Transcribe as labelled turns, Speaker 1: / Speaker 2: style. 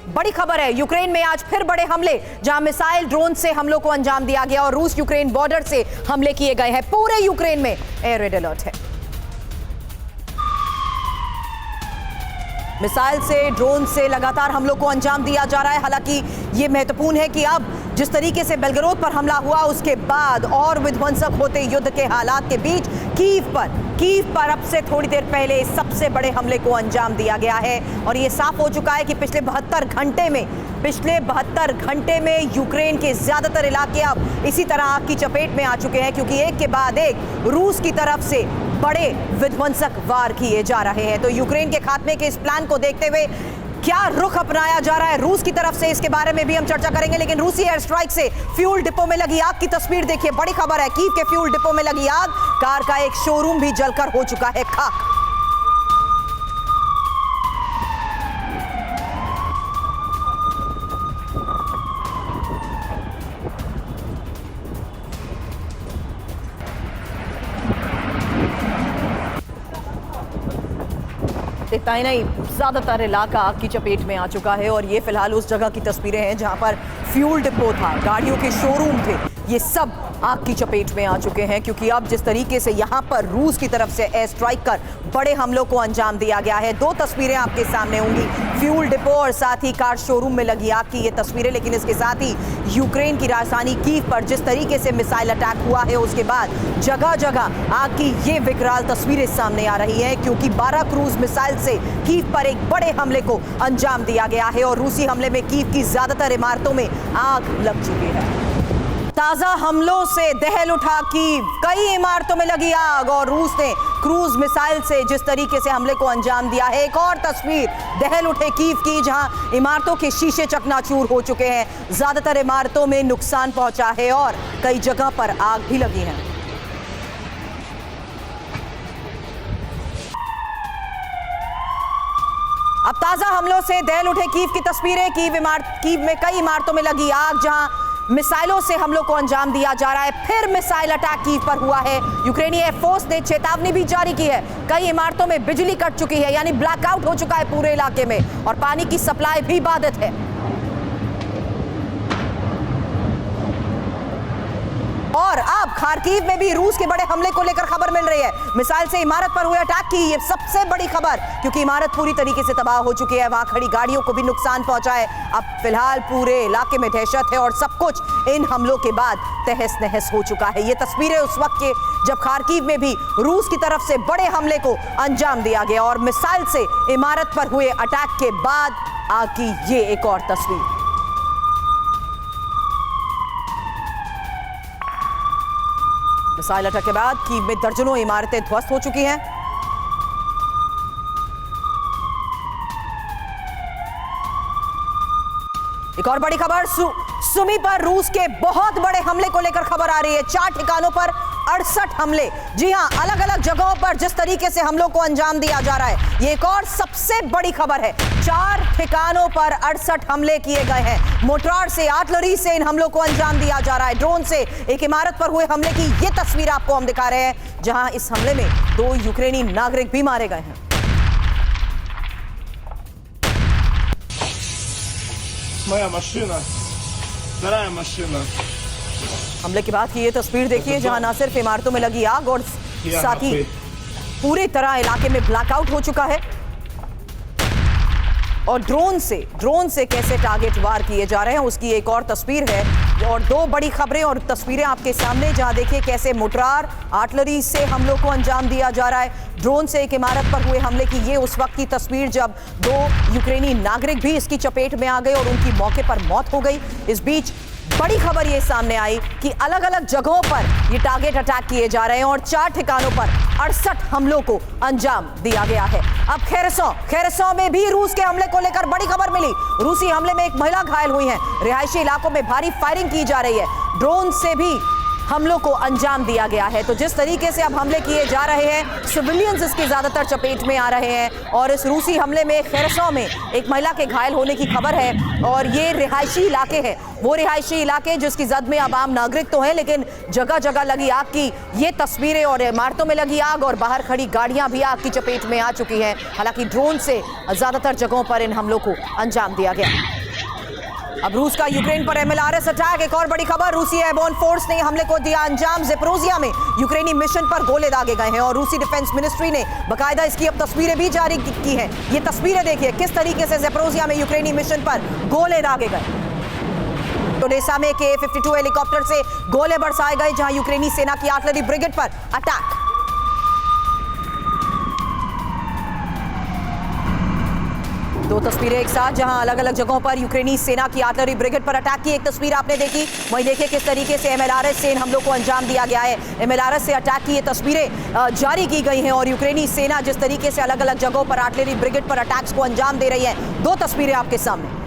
Speaker 1: बड़ी खबर है, यूक्रेन में आज फिर बड़े हमले, जहां मिसाइल ड्रोन से हमलों को अंजाम दिया गया और रूस यूक्रेन बॉर्डर से हमले किए गए हैं। पूरे यूक्रेन में एयर रेड अलर्ट है। मिसाइल से, ड्रोन से लगातार हमलों को अंजाम दिया जा रहा है। हालांकि यह महत्वपूर्ण है कि अब जिस तरीके से बेलगरोद पर हमला हुआ, उसके बाद और विध्वंसक होते युद्ध के हालात के बीच कीव पर अब से थोड़ी देर पहले सबसे बड़े हमले को अंजाम दिया गया है। और यह साफ हो चुका है कि पिछले 72 घंटे में यूक्रेन के ज्यादातर इलाके अब इसी तरह आग की चपेट में आ चुके हैं, क्योंकि एक के बाद एक रूस की तरफ से बड़े विध्वंसक वार किए जा रहे हैं। तो यूक्रेन के खात्मे के इस प्लान को देखते हुए क्या रुख अपनाया जा रहा है रूस की तरफ से, इसके बारे में भी हम चर्चा करेंगे। लेकिन रूसी एयर स्ट्राइक से फ्यूल डिपो में लगी आग की तस्वीर देखिए, बड़ी खबर है। कीव के फ्यूल डिपो में लगी आग, कार का एक शोरूम भी जलकर हो चुका है खाक। इतना ही नहीं, ज्यादातर इलाका आग की चपेट में आ चुका है। और ये फिलहाल उस जगह की तस्वीरें हैं जहां पर फ्यूल डिपो था, गाड़ियों के शोरूम थे, ये सब आग की चपेट में आ चुके हैं। क्योंकि अब जिस तरीके से यहां पर रूस की तरफ से एयर स्ट्राइक कर बड़े हमलों को अंजाम दिया गया है। दो तस्वीरें आपके सामने होंगी, फ्यूल डिपो और साथ ही कार शोरूम में लगी आग की ये तस्वीरें। लेकिन इसके साथ ही यूक्रेन की राजधानी कीव पर जिस तरीके से मिसाइल अटैक हुआ है, उसके बाद जगह जगह आग की ये विकराल तस्वीरें सामने आ रही हैं। क्योंकि 12 क्रूज मिसाइल से कीव पर एक बड़े हमले को अंजाम दिया गया है और रूसी हमले में कीव की ज्यादातर इमारतों में आग लग चुकी है। ताजा हमलों से दहल उठा कीव, कई इमारतों में लगी आग और रूस ने क्रूज मिसाइल से जिस तरीके से हमले को अंजाम दिया है। एक और तस्वीर दहल उठे कीव की, जहां इमारतों के शीशे चकनाचूर हो चुके हैं, ज्यादातर इमारतों में नुकसान पहुंचा है और कई जगह पर आग भी लगी है। अब ताजा हमलों से दहल उठे कीव की तस्वीरें, कीव में कई इमारतों में लगी आग, जहां मिसाइलों से हमलों को अंजाम दिया जा रहा है। फिर मिसाइल अटैक कीव पर हुआ है। यूक्रेनी एयरफोर्स ने चेतावनी भी जारी की है। कई इमारतों में बिजली कट चुकी है, यानी ब्लैकआउट हो चुका है पूरे इलाके में, और पानी की सप्लाई भी बाधित है। और अब खार्किव में भी रूस के बड़े हमले को लेकर खबर मिल रही है। मिसाइल से इमारत पर हुए अटैक की ये सबसे बड़ी खबर, क्योंकि इमारत पूरी तरीके से तबाह हो चुकी है, वहां खड़ी गाड़ियों को भी नुकसान पहुंचा है। अब फिलहाल पूरे इलाके में दहशत है और सब कुछ इन हमलों के बाद तहस नहस हो चुका है। ये तस्वीरें उस वक्त के जब खार्किव में भी रूस की तरफ से बड़े हमले को अंजाम दिया गया और मिसाइल से इमारत पर हुए अटैक के बाद आग की ये एक और तस्वीर। मिसाइल अटैक के बाद कीव में दर्जनों इमारतें ध्वस्त हो चुकी हैं। एक और बड़ी खबर, सुमी पर रूस के बहुत बड़े हमले को लेकर खबर आ रही है। 4 ठिकानों पर 68 हमले, जी हां, अलग अलग जगहों पर जिस तरीके से हमलों को अंजाम दिया जा रहा है, ये एक और सबसे बड़ी खबर है। 4 ठिकानों पर 68 हमले किए गए हैं। मोर्टार से, आर्टिलरी से इन हमलों को अंजाम दिया जा रहा है। ड्रोन से एक इमारत पर हुए हमले की ये तस्वीर आपको हम दिखा रहे हैं, जहां इस हमले में 2 यूक्रेनी नागरिक भी मारे गए हैं।
Speaker 2: Моя машина, вторая машина।
Speaker 1: हमले के बाद की ये तस्वीर देखिए, जहां ना सिर्फ इमारतों में लगी आग और साथ ही पूरी तरह इलाके में ब्लैकआउट हो चुका है। और ड्रोन से कैसे टारगेट वार किए जा रहे हैं, उसकी एक और तस्वीर है। और 2 बड़ी खबरें और तस्वीरें आपके सामने, जहां देखिए कैसे मोर्टार, आर्टिलरी से हमलों को अंजाम दिया जा रहा है। ड्रोन से एक इमारत पर हुए हमले की ये उस वक्त की तस्वीर जब 2 यूक्रेनी नागरिक भी इसकी चपेट में आ गए और उनकी मौके पर मौत हो गई। इस बीच बड़ी खबर ये सामने आई कि अलग अलग जगहों पर ये टारगेट अटैक किए जा रहे हैं और 4 ठिकानों पर 68 हमलों को अंजाम दिया गया है। अब खेरसों में भी रूस के हमले को लेकर बड़ी खबर मिली। रूसी हमले में एक महिला घायल हुई है। रिहायशी इलाकों में भारी फायरिंग की जा रही है। ड्रोन से भी हमलों को अंजाम दिया गया है। तो जिस तरीके से अब हमले किए जा रहे हैं, सिविलियंस इसकी ज्यादातर चपेट में आ रहे हैं और इस रूसी हमले में खेरसौ में एक महिला के घायल होने की खबर है और ये रिहायशी इलाके हैं, वो रिहायशी इलाके जिसकी जद में अब आम नागरिक तो हैं, लेकिन जगह जगह लगी आग की ये तस्वीरें और इमारतों में लगी आग और बाहर खड़ी गाड़ियां भी आग की चपेट में आ चुकी हैं। हालांकि ड्रोन से ज्यादातर जगहों पर इन हमलों को अंजाम दिया गया। अब रूस का यूक्रेन पर MLRS अटैक, एक और बड़ी खबर, रूसी एयरबोर्न फोर्स ने हमले को दिया अंजाम। ज़ेपोरिज़िया में यूक्रेनी मिशन पर गोले दागे गए हैं और रूसी डिफेंस मिनिस्ट्री ने बाकायदा इसकी अब तस्वीरें भी जारी की हैं। ये तस्वीरें देखिए किस तरीके से ज़ेपोरिज़िया में यूक्रेनी मिशन पर गोले दागे गए। ओडेसा में K-52 हेलीकॉप्टर से गोले बरसाए गए जहां यूक्रेनी सेना की आर्टिलरी ब्रिगेड पर अटैक। दो तस्वीरें एक साथ जहां अलग अलग जगहों पर यूक्रेनी सेना की आर्टिलरी ब्रिगेड पर अटैक की एक तस्वीर आपने देखी, वहीं देखिए किस तरीके से MLRS से इन हमलों को अंजाम दिया गया है। MLRS से अटैक की ये तस्वीरें जारी की गई हैं और यूक्रेनी सेना जिस तरीके से अलग अलग जगहों पर आर्टिलरी ब्रिगेड पर अटैक्स को अंजाम दे रही है, दो तस्वीरें आपके सामने।